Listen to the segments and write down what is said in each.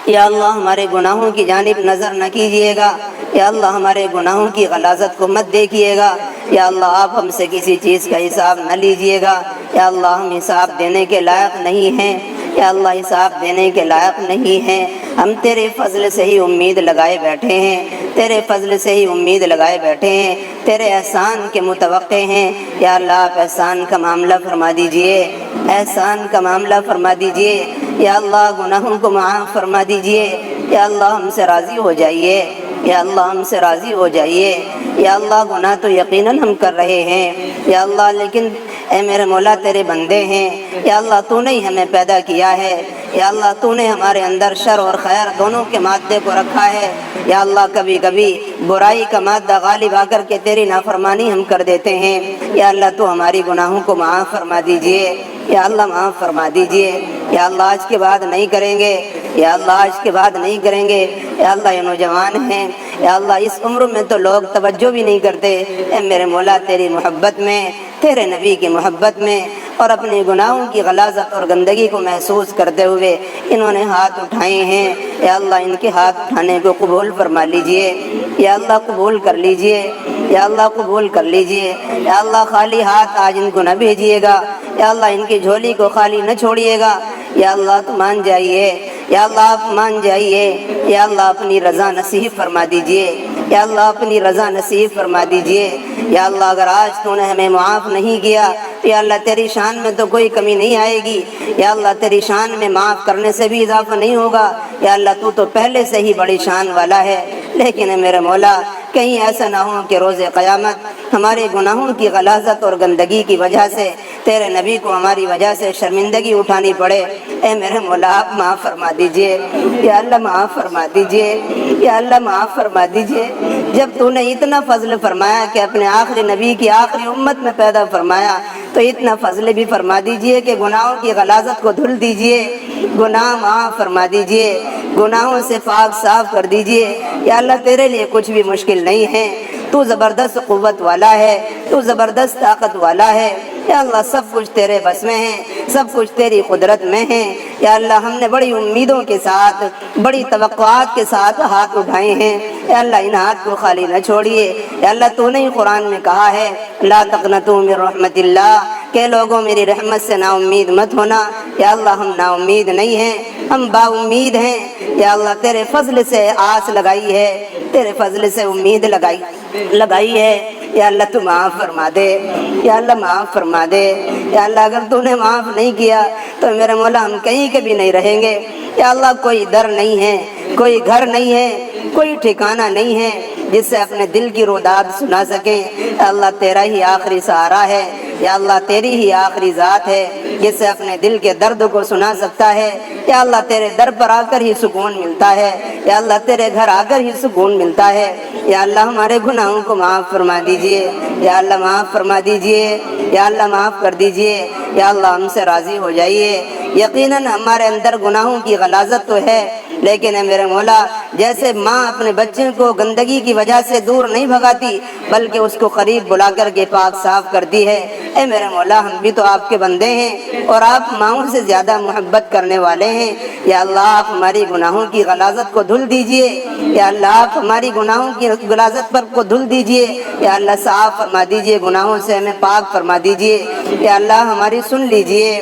یا اللہ ہمارے گناہوں کی جانب نظر نہ کیجیے گا، یا اللہ ہمارے گناہوں کی غلاظت کو مت دیکھیے گا، یا اللہ آپ ہم سے کسی چیز کا حساب نہ لیجیے گا، یا اللہ ہم حساب دینے کے لائق نہیں ہیں، یا اللہ حساب دینے کے لائق نہیں ہیں، ہم تیرے فضل سے ہی امید لگائے بیٹھے ہیں، تیرے فضل سے ہی امید لگائے بیٹھے ہیں، تیرے احسان کے متوقع ہیں، یا اللہ آپ احسان کا معاملہ فرما دیجئے، احسان کا معاملہ فرما دیجئے، یا اللہ گناہوں کو معاف فرما دیجئے، یا اللہ ہم سے راضی ہو جائیے، یا اللہ ہم سے راضی ہو جائیے، یا اللہ گناہ تو یقیناً ہم کر رہے ہیں، یا اللہ لیکن اے میرے مولا تیرے بندے ہیں، یا اللہ تو نے ہی ہمیں پیدا کیا ہے، یا اللہ تو نے ہمارے اندر شر اور خیر دونوں کے مادے کو رکھا ہے، یا اللہ کبھی کبھی برائی کا مادہ غالب آ کر کے تیری نافرمانی ہم کر دیتے ہیں، یا اللہ تو ہماری گناہوں کو معاف فرما دیجئے، یا اللہ معاف فرما دیجئے، یا اللہ آج کے بعد نہیں کریں گے، یا اللہ آج کے بعد نہیں کریں گے، یا اللہ یہ نوجوان ہیں، یا اللہ اس عمر میں تو لوگ توجہ بھی نہیں کرتے، اے میرے مولا تیری محبت میں، تیرے نبی کی محبت میں اور اپنے گناہوں کی غلاظت اور گندگی کو محسوس کرتے ہوئے انہوں نے ہاتھ اٹھائے ہیں، یا اللہ ان کے ہاتھ اٹھانے کو قبول فرما لیجئے، یا اللہ قبول کر لیجئے، یا اللہ قبول کر لیجئے، یا اللہ خالی ہاتھ آج ان کو نہ بھیجیے گا، یا اللہ ان کی جھولی کو خالی نہ چھوڑیے گا، یا اللہ تو مان جائیے، یا اللہ آپ مان جائیے، یا اللہ اپنی رضا نصیب فرما دیجئے، یا اللہ اپنی رضا نصیب فرما دیجئے، یا اللہ اگر آج تو نے ہمیں معاف نہیں کیا تو یا اللہ تیری شان میں تو کوئی کمی نہیں آئے گی، یا اللہ تیری شان میں معاف کرنے سے بھی اضافہ نہیں ہوگا، یا اللہ تو پہلے سے ہی بڑی شان والا ہے، لیکن اے میرے مولا کہیں ایسا نہ ہو کہ روز قیامت ہمارے گناہوں کی غلاظت اور گندگی کی وجہ سے تیرے نبی کو ہماری وجہ سے شرمندگی اٹھانی پڑے، اے میرے مولا آپ معاف فرما دیجئے، یا اللہ معاف فرما دیجئے، یا اللہ معاف فرما دیجئے، جب تو نے اتنا فضل فرمایا کہ اپنے آخری نبی کی آخری امت میں پیدا فرمایا تو اتنا فضل بھی فرما دیجئے کہ گناہوں کی غلاظت کو دھل دیجئے، گناہ معاف فرما دیجئے، گناہوں سے پاک صاف کر دیجئے، یا اللہ تیرے لیے کچھ بھی مشکل نہیں ہے، تو زبردست قوت والا ہے، تو زبردست طاقت والا ہے، یا اللہ سب کچھ تیرے بس میں ہے، سب کچھ تیری قدرت میں ہے، یا اللہ ہم نے بڑی امیدوں کے ساتھ بڑی توقعات کے ساتھ ہاتھ اٹھائے ہیں، یا اللہ ان ہاتھ کو خالی نہ چھوڑیے، یا اللہ تو نے قرآن میں کہا ہے لا تقنطوا من رحمت اللہ کہ لوگوں میری رحمت سے نا امید مت ہونا، یا اللہ ہم نا امید نہیں ہیں، ہم با امید ہیں، یا اللہ تیرے فضل سے آس لگائی ہے، تیرے فضل سے امید لگائی ہے، یا اللہ تو معاف فرما دے، یا اللہ معاف فرما دے، یا اللہ اگر تو نے معاف نہیں کیا تو میرے مولا ہم کہیں کے بھی نہیں رہیں گے، یا اللہ کوئی در نہیں ہے، کوئی گھر نہیں ہے، کوئی ٹھکانہ نہیں ہے جس سے اپنے دل کی روداد سنا سکیں، یا اللہ تیرا ہی آخری سہارا ہے، یا اللہ تیری ہی آخری ذات ہے جس سے اپنے دل کے درد کو سنا سکتا ہے، یا اللہ تیرے در پر آ کر ہی سکون ملتا ہے، یا اللہ تیرے گھر آ کر ہی سکون ملتا ہے، یا اللہ ہمارے گناہوں کو معاف فرما دیجئے، یا اللہ معاف فرما دیجئے، یا اللہ معاف کر دیجئے، یا اللہ ہم سے راضی ہو جائیے، یقیناً ہمارے اندر گناہوں کی غلاظت تو ہے، لیکن اے میرے مولا جیسے ماں اپنے بچے کو گندگی کی وجہ سے دور نہیں بھگاتی بلکہ اس کو قریب بلا کر کے پاک صاف کرتی ہے، اے میرے مولا ہم بھی تو آپ کے بندے ہیں اور آپ ماؤں سے زیادہ محبت کرنے والے ہیں، یا اللہ آپ ہماری گناہوں کی غلاظت کو دھل دیجئے، یا اللہ آپ ہماری گناہوں کی غلاظت پر کو دھل دیجئے، یا اللہ صاف فرما دیجئے، گناہوں سے ہمیں پاک فرما دیجئے، یا اللہ ہماری سن لیجئے،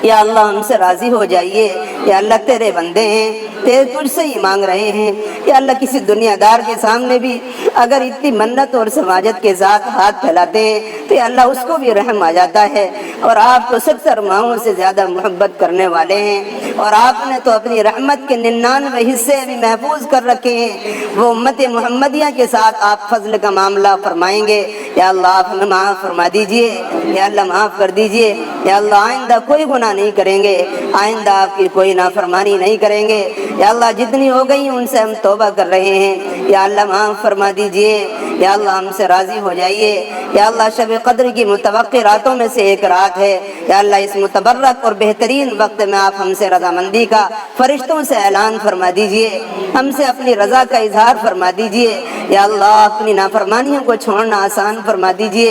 یا اللہ ہم سے راضی ہو جائیے، یا اللہ تیرے بندے ہیں، تجھ سے ہی مانگ رہے ہیں، یا اللہ کسی دنیا دار کے سامنے بھی اگر اتنی منت اور سماجت کے ساتھ ہاتھ پھیلاتے ہیں تو یا اللہ اس کو بھی رحم آ جاتا ہے، اور آپ تو 70 ماؤں سے زیادہ محبت کرنے والے ہیں، اور آپ نے تو اپنی رحمت کے 99 حصے بھی محفوظ کر رکھے ہیں، وہ امت محمدیہ کے ساتھ آپ فضل کا معاملہ فرمائیں گے، یا اللہ آپ ہمیں معاف فرما دیجئے، یا اللہ معاف کر دیجئے، یا اللہ آئندہ کوئی گناہ نہیں کریں گے، آئندہ آپ کی کوئی نافرمانی نہیں کریں گے، یا اللہ جتنی ہو گئی ان سے ہم توبہ کر رہے ہیں، یا اللہ معاف فرما دیجئے، یا اللہ ہم سے راضی ہو جائیے، یا اللہ شب قدر کی متوقع راتوں میں سے ایک رات ہے، یا اللہ اس متبرک اور بہترین وقت میں آپ ہم سے رضامندی کا فرشتوں سے اعلان فرما دیجئے، ہم سے اپنی رضا کا اظہار فرما دیجئے، یا اللہ اپنی نافرمانیوں کو چھوڑنا آسان فرما دیجئے،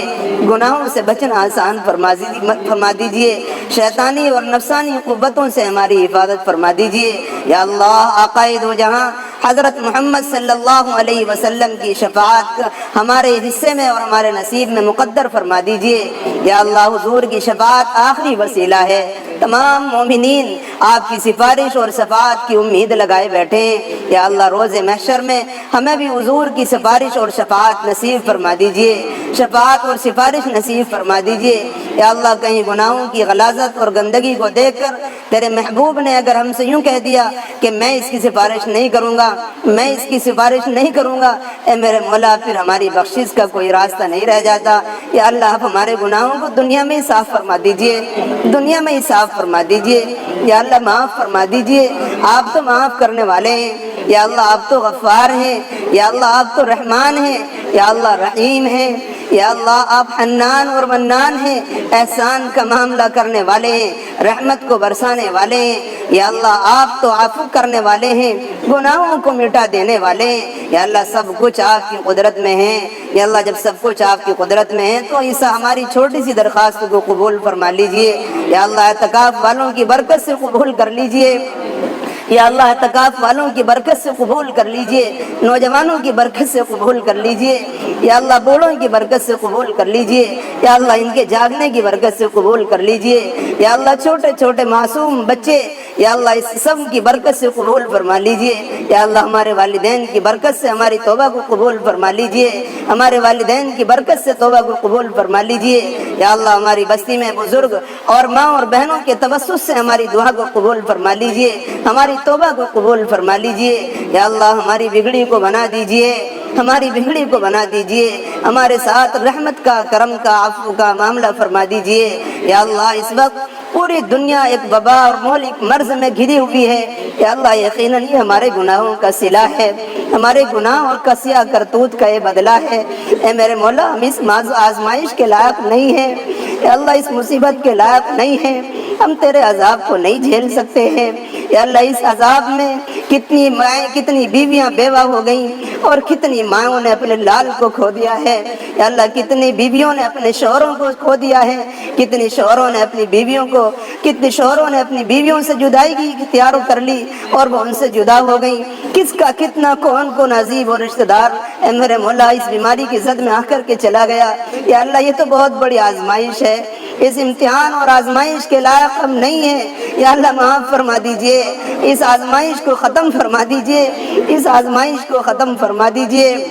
گناہوں سے بچنا آسان فرما دیجئے، شیطانی اور نفسانی قوتوں سے ہماری حفاظت حفاظت فرما دیجئے۔ یا اللہ آقائے دو جہاں حضرت محمد صلی اللہ علیہ وسلم کی شفاعت ہمارے حصے میں اور ہمارے نصیب میں مقدر فرما دیجئے۔ یا اللہ حضور کی شفاعت آخری وسیلہ ہے، تمام مومنین آپ کی سفارش اور شفاعت کی امید لگائے بیٹھے ہیں۔ یا اللہ روز محشر میں ہمیں بھی حضور کی سفارش اور شفاعت نصیب فرما دیجئے، شفاعت اور سفارش نصیب فرما دیجئے۔ یا اللہ کہیں گناہوں کی غلاظت اور گندگی کو دیکھ کر تیرے محبوب نے اگر ہم سے یوں کہہ دیا کہ میں اس کی سفارش نہیں کروں گا، میں اس کی سفارش نہیں کروں گا، اے میرے مولا پھر ہماری بخشش کا کوئی راستہ نہیں رہ جاتا۔ یا اللہ آپ ہمارے گناہوں کو دنیا میں ہی صاف فرما دیجئے، دنیا میں ہی صاف فرما دیجئے۔ یا اللہ معاف فرما دیجئے، آپ تو معاف کرنے والے ہیں۔ یا اللہ آپ تو غفار ہیں، یا اللہ آپ تو رحمان ہیں، یا اللہ رحیم ہیں، یا اللہ آپ حنان اور منان ہیں، احسان کا معاملہ کرنے والے ہیں، رحمت کو برسانے والے ہیں۔ یا اللہ آپ تو عفو کرنے والے ہیں، گناہوں کو مٹا دینے والے ہیں۔ یا اللہ سب کچھ آپ کی قدرت میں ہے۔ یا اللہ جب سب کچھ آپ کی قدرت میں ہے تو اس ہماری چھوٹی سی درخواست کو قبول فرما لیجئے۔ یا اللہ اعتکاف والوں کی برکت سے قبول کر لیجئے۔ یا اللہ اعتکاف والوں کی برکت سے قبول کر لیجئے، نوجوانوں کی برکت سے قبول کر لیجئے، یا اللہ بوڑھوں کی برکت سے قبول کر لیجئے، یا اللہ ان کے جاگنے کی برکت سے قبول کر لیجئے، یا اللہ چھوٹے چھوٹے معصوم بچے یا اللہ اس سب کی برکت سے قبول فرما لیجئے۔ یا اللہ ہمارے والدین کی برکت سے ہماری توبہ کو قبول فرما لیجئے، ہمارے والدین کی برکت سے توبہ کو قبول فرما لیجئے۔ یا اللہ ہماری بستی میں بزرگ اور ماں اور بہنوں کے توسط سے ہماری دعا کو قبول فرما لیجئے، ہماری توبہ کو قبول فرما لیجئے۔ یا اللہ ہماری بگڑی کو بنا دیجئے، ہماری بگڑی کو بنا دیجئے، ہمارے ساتھ رحمت کا، کرم کا، عفو کا معاملہ فرما دیجئے۔ یا اللہ اس وقت پوری دنیا ایک وبا اور مہلک مرض میں گھری ہوئی ہے، یا اللہ یقیناً یہ ہمارے گناہوں کا صلہ ہے، ہمارے گناہ اور کسیا کرتوت کا یہ بدلہ ہے۔ اے میرے مولا ہم اس آزمائش کے لائق نہیں ہیں، یا اللہ اس مصیبت کے لائق نہیں ہیں، ہم تیرے عذاب کو نہیں جھیل سکتے ہیں۔ یا اللہ اس عذاب میں کتنی مائیں، کتنی بیویاں بیوہ ہو گئیں اور کتنی ماؤں نے اپنے لال کو کھو دیا ہے۔ یا اللہ کتنی بیویوں نے اپنے شوہروں کو کھو دیا ہے، کتنی شوہروں نے اپنی بیویوں کو، کتنی شوہروں نے اپنی بیویوں سے جدائی کی اختیار کر لی اور وہ ان سے جدا ہو گئیں۔ کس کا کتنا کون عزیز اور رشتہ دار اے میرے مولا اس بیماری کی زد میں آ کر کے چلا گیا۔ یا اللہ یہ تو بہت بڑی آزمائش ہے، اس امتحان اور آزمائش کے لائق ہم نہیں ہیں۔ یا اللہ معاف فرما دیجئے، اس آزمائش کو ختم فرما دیجئے، اس آزمائش کو ختم فرما دیجئے،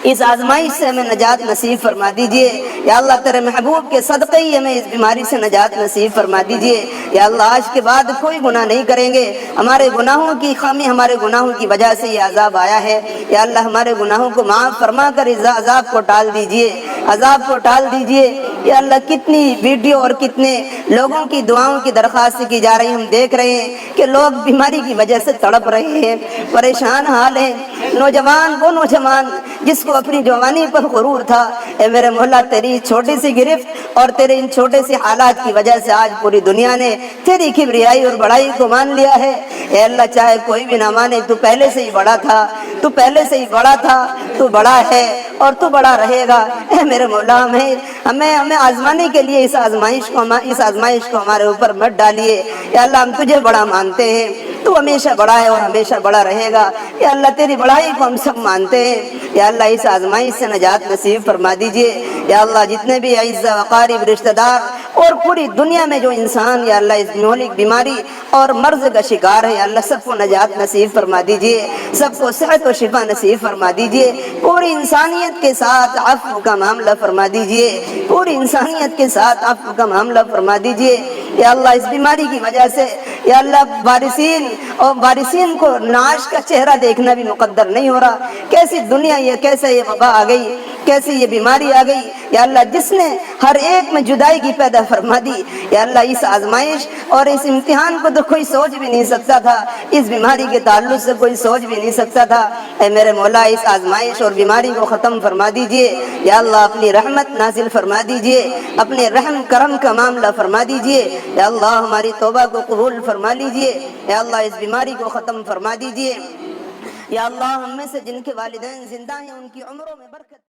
اس آزمائش سے ہمیں نجات نصیب فرما دیجئے۔ یا اللہ تیرے محبوب کے صدقے ہی ہمیں اس بیماری سے نجات نصیب فرما دیجئے۔ یا اللہ آج کے بعد کوئی گناہ نہیں کریں گے، ہمارے گناہوں کی خامی، ہمارے گناہوں کی وجہ سے یہ عذاب آیا ہے۔ یا اللہ ہمارے گناہوں کو معاف فرما کر اس عذاب کو ٹال دیجئے، عذاب کو ٹال دیجئے۔ یا اللہ کتنی ویڈیو اور کتنے لوگوں کی دعاؤں کی درخواست کی جا رہی، ہم دیکھ رہے ہیں کہ لوگ بیماری کی وجہ سے تڑپ رہے ہیں، پریشان حال ہیں۔ نوجوان وہ نوجوان جس کو اپنی جوانی پر غرور تھا، اے میرے مولا تیری چھوٹی سی گرفت اور تیرے ان چھوٹے سے حالات کی وجہ سے آج پوری دنیا نے تیری کبریائی اور بڑائی کو مان لیا ہے۔ اے اللہ چاہے کوئی بھی نہ مانے، تو پہلے سے ہی بڑا تھا، تو پہلے سے ہی بڑا تھا، تو بڑا ہے اور تو بڑا رہے گا۔ اے میرے مولا ہمیں آزمانے کے لیے اس آزمائش کو ہمارے اوپر مت ڈالیے۔ یا اللہ ہم تجھے بڑا مانتے ہیں، تو ہمیشہ بڑا ہے اور ہمیشہ بڑا رہے گا۔ یا اللہ تیری بڑائی کو ہم سب مانتے ہیں۔ یا اللہ اس آزمائش سے نجات نصیب فرما دیجئے۔ یا اللہ جتنے بھی عزیز و اقارب رشتہ دار اور پوری دنیا میں جو انسان یا اللہ اس مہلک بیماری اور مرض کا شکار ہے، یا اللہ سب کو نجات نصیب فرما دیجئے، سب کو صحت و شفا نصیب فرما دیجئے۔ پوری انسانیت کے ساتھ عفو کا معاملہ فرما دیجئے، پوری انسانیت کے ساتھ عفو کا معاملہ فرما دیجئے۔ یا اللہ اس بیماری کی وجہ سے یا اللہ وارثین کو نعش کا چہرہ دیکھنا بھی مقدر نہیں ہو رہا۔ کیسی دنیا یہ، کیسے یہ وبا آ گئی، کیسی یہ بیماری آ گئی۔ یا اللہ جس نے ہر ایک میں جدائی کی پیدا فرما دی، یا اللہ اس آزمائش اور اس امتحان کو تو کوئی سوچ بھی نہیں سکتا تھا، اس بیماری کے تعلق سے کوئی سوچ بھی نہیں سکتا تھا۔ اے میرے مولا اس آزمائش اور بیماری کو ختم فرما دیجئے۔ یا اللہ اپنی رحمت نازل فرما دیجئے، اپنے رحم کرم کا معاملہ فرما دیجئے۔ یا اللہ ہماری توبہ کو قبول فرما لیجئے۔ یا اللہ اس بیماری کو ختم فرما دیجئے۔ یا اللہ ہم میں سے جن کے والدین زندہ ہیں ان کی عمروں میں برکت